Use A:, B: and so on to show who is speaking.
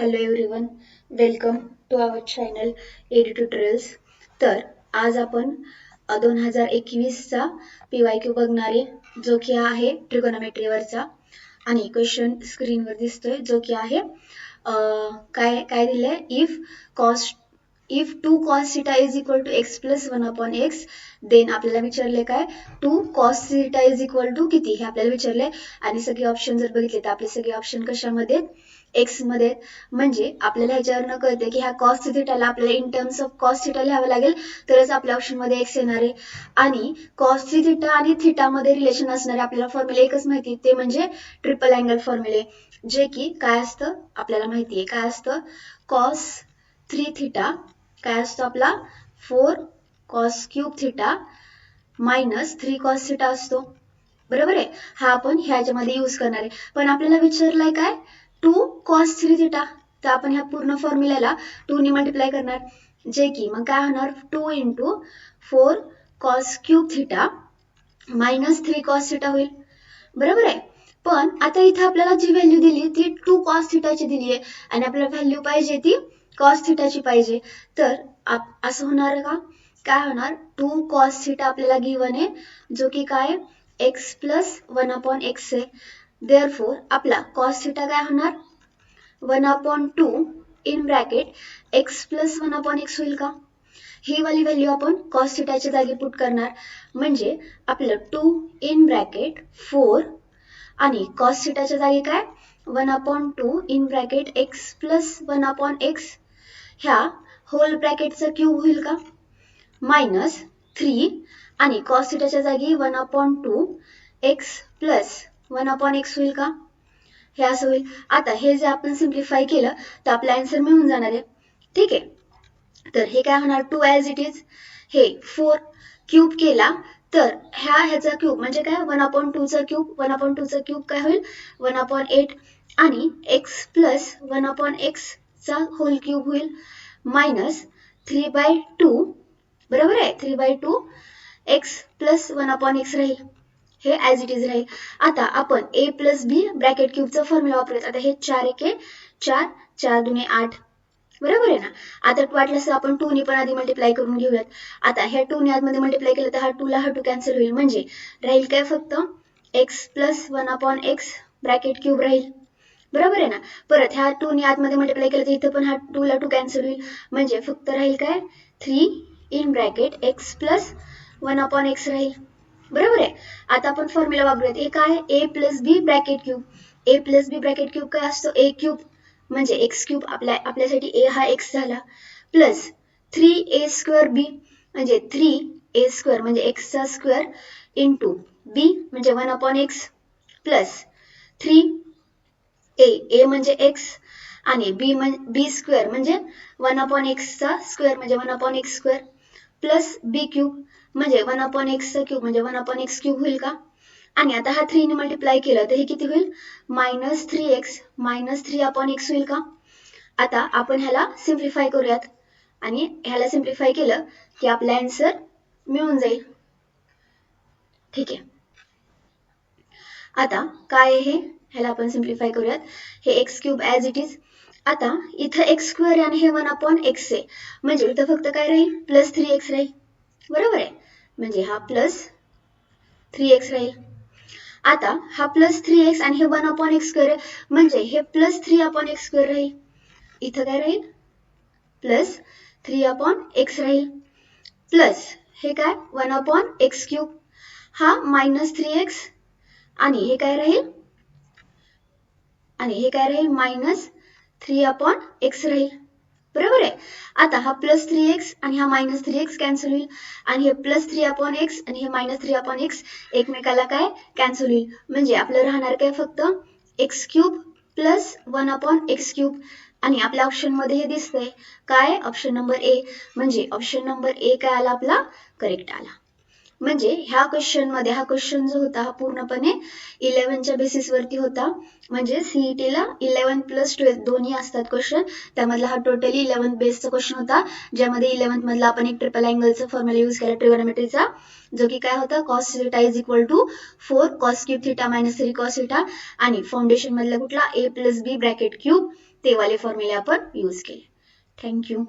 A: Hello everyone, welcome to our channel AD tutorials. तर आज आपण 2021चा PYQ बघणार आहे, जो की आहे ट्रिगोनोमेट्रीवरचा. आणि क्वेश्चन स्क्रीनवर दिसतोय, जो की आहे काय काय दिलंय, if 2 cos theta is equal to x plus 1 upon x, then आपल्याला विचारले काय 2 cos theta is equal to किती, हे आपल्याला विचारले. आणि सगळे ऑप्शन जर बघितले तर आपले सगळे ऑप्शन कशामध्ये, एक्स मध्ये. म्हणजे आपल्याला ह्याच्यावरनं कळते की ह्या cos theta ला आपल्याला in terms of cos theta लिहावं लागेल, तरच आपल्या ऑप्शन मध्ये एक्स येणार आहे. आणि cos theta आणि थीटा मध्ये रिलेशन असणारे आपल्याला फॉर्म्युला एकच माहिती, ते म्हणजे ट्रिपल अँगल फॉर्म्युले, जे की काय असतं आपल्याला माहिती आहे. काय असतं, cos 3 theta काय असतो आपला 4 cos cube theta minus 3 cos theta असतो, बरोबर आहे. हा आपण ह्याच्यामध्ये यूज करणार आहे. पण आपल्याला विचारलाय काय 2 cos 3 थिटा, तर आपण ह्या पूर्ण फॉर्म्युल्याला 2 ने मल्टिप्लाय करणार, जे की मग काय होणार 2 into 4 cos cube theta minus 3 cos theta होईल, बरोबर आहे. पण आता इथे आपल्याला जी व्हॅल्यू दिली ती 2 cos थिटाची दिली आहे आणि आपल्याला व्हॅल्यू पाहिजे ती cos थिटाची पाहिजे. तर असं होणार का, काय होणार 2 cos थिटा आपल्याला गिवन आहे, जो की काय x प्लस 1 अपॉन एक्स आहे. देअरफॉर आपला cos थिटा काय होणार 1 upon 2 in bracket x plus 1 upon x होईल का. ही वाली व्हॅल्यू आपण cos थिटाच्या जागी पुट करणार, म्हणजे आपलं 2 इन ब्रॅकेट 4 आणि cos थिटाच्या जागी काय 1 upon 2 in bracket x plus 1 upon x, ह्या होल ब्रॅकेटचा क्यूब होईल का, मायनस 3 आणि cos थिटाच्या जागी 1 upon 2 x plus 1 upon x होईल का, हे असं होईल. आता हे जे आपण सिम्प्लिफाय केलं तर आपला आन्सर मिळून जाणार आहे, ठीक आहे. तर हे काय होणार 2 ॲज इट इज, हे 4 क्यूब केला तर ह्याचा क्यूब म्हणजे काय 1 अपॉन 2 चा क्यूब, 1 अपॉन 2 चा क्यूब काय होईल 1 अपॉन 8 आणि x प्लस 1 अपॉन एक्स चा होल क्यूब होईल, मायनस 3/2, बरोबर आहे. 3/2 x प्लस 1 अपॉन एक्स राहील, हे ॲज इट इज राहील. आता आपण a प्लस बी ब्रॅकेट क्यूबचा फॉर्म्युला वापरूयात. आता हे 4 एके 4, 4 दुने 8, बरोबर आहे ना. आता वाटल्यास आपण 2 ने पण आधी मल्टिप्लाय करून घेऊयात. आता ह्या 2 ने आतमध्ये मल्टिप्लाय केलं तर हा 2 ला हा 2 कॅन्सल होईल, म्हणजे राहील काय फक्त x plus 1 upon x bracket cube राहील, बरोबर आहे ना. परत ह्या 2 ने आतमध्ये मल्टिप्लाय केलं तर इथं पण हा 2 ला 2 कॅन्सल होईल, म्हणजे फक्त राहील काय 3 in bracket x plus 1 upon x राहील, बरोबर आहे. आता आपण फॉर्म्युला वापरूयात. हे काय a plus B bracket cube, a plus B bracket cube काय असतो a क्यूब म्हणजे एक्स क्यूब, आपल्यासाठी a हा x झाला, प्लस 3a स्क्वेअर b म्हणजे 3a स्क्वेअर म्हणजे x चा स्क्वेअर इंटू b म्हणजे 1 अपॉन एक्स, प्लस 3a म्हणजे x आणि b स्क्वेअर म्हणजे 1 अपॉन एक्स चा स्क्वेअर म्हणजे 1 upon x square, plus b cube म्हणजे 1 अपॉन एक्स चा क्यूब म्हणजे 1 अपॉन एक्स क्यूब होईल का. आणि आता हा 3 ने मल्टिप्लाय केलं तर हे किती होईल minus 3x minus 3 upon x होईल का. आता आपण ह्याला सिम्प्लिफाय करूयात आणि ह्याला सिम्प्लिफाय केलं की आपला आन्सर मिळून जाईल, ठीक आहे. आता काय आहे हे, ह्याला आपण सिम्प्लिफाय करूयात. हे x cube as it is. आता इथं एक्स स्क्वेअर आणि हे 1 अपॉन एक्स आहे, म्हणजे इथं फक्त काय राहील प्लस 3x राहील, बरोबर आहे. म्हणजे हा प्लस 3x राहील. आता हा प्लस 3x आणि हे 1 अपॉन एक्स स्क्वेअर आहे, म्हणजे हे प्लस 3 अपॉन एक्स स्क्वेअर राहील. इथं काय राहील प्लस 3 अपॉन एक्स राहील, प्लस हे काय 1 अपॉन एक्स क्यूब, हा मायनस 3x आणि हे काय राहील मायनस 3 अपॉन एक्स राहील, बरोबर आहे. आता हा प्लस 3x आणि हा मायनस 3x कॅन्सल होईल आणि हे प्लस 3 अपॉन एक्स आणि हे मायनस 3 अपॉन एक्स एकमेकाला काय कॅन्सल होईल, म्हणजे आपलं राहणार काय फक्त x cube plus 1 upon x cube. आणि आपल्या ऑप्शन मध्ये हे दिसतंय काय ऑप्शन नंबर ए, म्हणजे ऑप्शन नंबर ए काय आला आपला करेक्ट आला. म्हणजे ह्या क्वेश्चन मध्ये हा क्वेश्चन जो होता हा पूर्णपणे 11च्या बेसिस वरती होता, म्हणजे सीईटी ला 11 प्लस 12 दोन्ही असतात क्वेश्चन, त्यामधला हा टोटली 11 बेसचा क्वेश्चन होता, ज्यामध्ये 11 मधला आपण एक ट्रिपल अँगलचा फॉर्म्युला यूज केला ट्रिगोनोमेट्रीचा, जो की काय होता cos theta is equal to 4 cos cube theta minus 3 cos theta, आणि फाउंडेशन मधला कुठला a plus B bracket cube ते वाले फॉर्म्युले आपण यूज केले. थँक्यू.